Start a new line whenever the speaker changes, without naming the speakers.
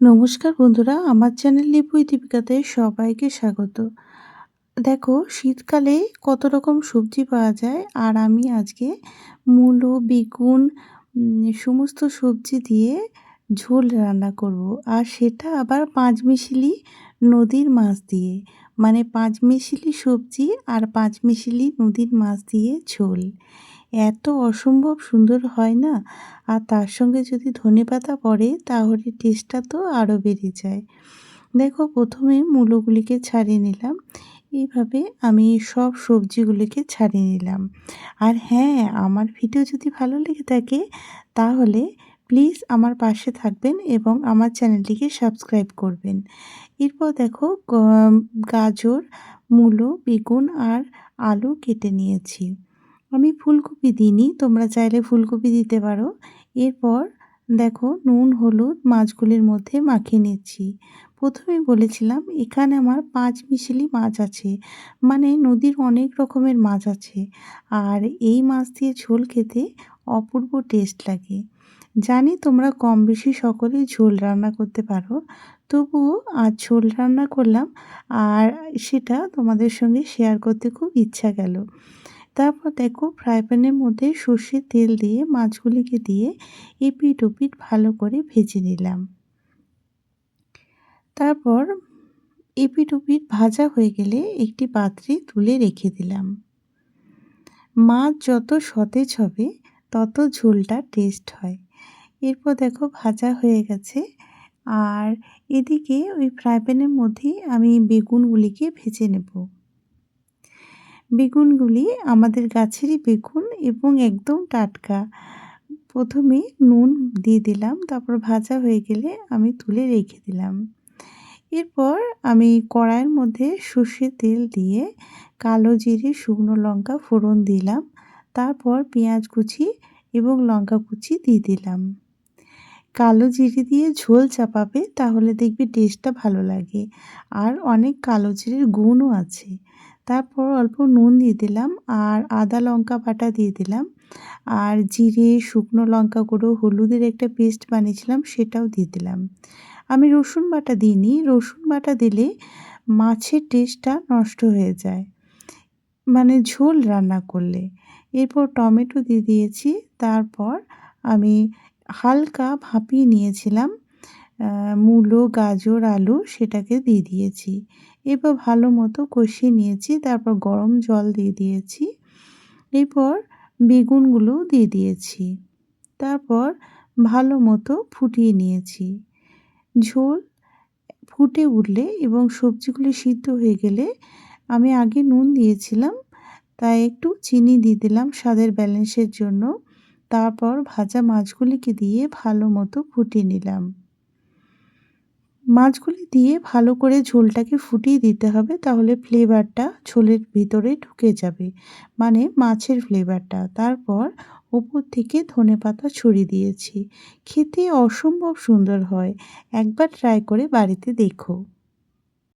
নমস্কার বন্ধুরা, আমার চ্যানেল লিপুই দীপিকাতে সবাইকে স্বাগত। দেখো শীতকালে কত রকম সবজি পাওয়া যায়, আর আমি আজকে মূলো, বেগুন সমস্ত সবজি দিয়ে ঝোল রান্না করব। আর সেটা আবার পাঁচমিশালি নদীর মাছ দিয়ে। মানে পাঁচমিশালি সবজি আর পাঁচমিশালি নদীর মাছ দিয়ে ঝোল। এত অসম্ভব সুন্দর হয় না? আর তার সঙ্গে যদি ধনেপাতা পড়ে তাহলে টেস্টটা তো আরও বেড়ে যায়। দেখো প্রথমে মূলোগুলিকে ছাড়িয়ে নিলাম। এইভাবে আমি সব সবজিগুলিকে ছাড়িয়ে নিলাম। আর হ্যাঁ, আমার ভিডিও যদি ভালো লেগে থাকে তাহলে প্লিজ আমার পাশে থাকবেন এবং আমার চ্যানেলটিকে সাবস্ক্রাইব করবেন। এরপর দেখো গাজর, মূলো, বেগুন আর আলু কেটে নিয়েছি। আমি ফুলকপি দিইনি, তোমরা চাইলে ফুলকপি দিতে পারো। এরপর দেখো নুন হলুদ মাছগুলির মধ্যে মাখিয়ে নিচ্ছি। প্রথমেই বলেছিলাম এখানে আমার পাঁচমিশালি মাছ আছে, মানে নদীর অনেক রকমের মাছ আছে। আর এই মাছ দিয়ে ঝোল খেতে অপূর্ব টেস্ট লাগে। জানি তোমরা কম বেশি সকলেই ঝোল রান্না করতে পারো, তবুও আজ ঝোল রান্না করলাম আর সেটা তোমাদের সঙ্গে শেয়ার করতে খুব ইচ্ছা গেল। তারপর দেখো ফ্রাই প্যানের মধ্যে সর্ষের তেল দিয়ে মাছগুলিকে দিয়ে এপিঠ ওপিঠ ভালো করে ভেজে নিলাম। তারপর এপিঠ ওপিঠ ভাজা হয়ে গেলে একটি পাত্রে তুলে রেখে দিলাম। মাছ যত সতেজ হবে তত ঝোলটা টেস্ট হয়। এরপর দেখো ভাজা হয়ে গেছে, আর এদিকে ওই ফ্রাই প্যানের মধ্যেই আমি বেগুনগুলিকে ভেজে নেব। বেগুনগুলি আমাদের গাছেরই বেগুন এবং একদম টাটকা। প্রথমে নুন দিয়ে দিলাম, তারপর ভাজা হয়ে গেলে আমি তুলে রেখে দিলাম। এরপর আমি কড়াইয়ের মধ্যে সর্ষের তেল দিয়ে কালো জিরে শুকনো লঙ্কা ফোড়ন দিলাম। তারপর পেঁয়াজ কুচি এবং লঙ্কা কুচি দিয়ে দিলাম। কালো জিরে দিয়ে ঝোল চাপাবে তাহলে দেখবে টেস্টটা ভালো লাগে, আর অনেক কালো জিরের গুণও আছে। তারপর অল্প নুন দিয়ে দিলাম আর আদা লঙ্কা বাটা দিয়ে দিলাম, আর জিরে শুকনো লঙ্কা গুঁড়ো হলুদের একটা পেস্ট বানিয়েছিলাম সেটাও দিয়ে দিলাম। আমি রসুন বাটা দিইনি, রসুন বাটা দিলে মাছের টেস্টটা নষ্ট হয়ে যায়, মানে ঝোল রান্না করলে। এরপর টমেটো দিয়ে দিয়েছি। তারপর আমি হালকা ভাপিয়ে নিয়েছিলাম মূলো, গাজর, আলু, সেটাকে দিয়ে দিয়েছি। এরপর ভালো মতো কষিয়ে নিয়েছি, তারপর গরম জল দিয়ে দিয়েছি। এরপর বেগুনগুলোও দিয়ে দিয়েছি। তারপর ভালো মতো ফুটিয়ে নিয়েছি। ঝোল ফুটে উঠলে এবং সবজিগুলি সিদ্ধ হয়ে গেলে আমি আগে নুন দিয়েছিলাম, তাই একটু চিনি দিয়ে দিলাম স্বাদের ব্যালেন্সের জন্য। তারপর ভাজা মাছগুলিকে দিয়ে ভালো মতো ফুটিয়ে নিলাম। মাছগুলি দিয়ে ভালো করে ঝোলটাকে ফুটিয়ে দিতে হবে, তাহলে ফ্লেভারটা ঝোলের ভিতরে ঢুকে যাবে, মানে মাছের ফ্লেভারটা। তারপর ওপর থেকে ধনেপাতা ছড়িয়ে দিয়েছি। খেতে অসম্ভব সুন্দর হয়, একবার ট্রাই করে বাড়িতে দেখো।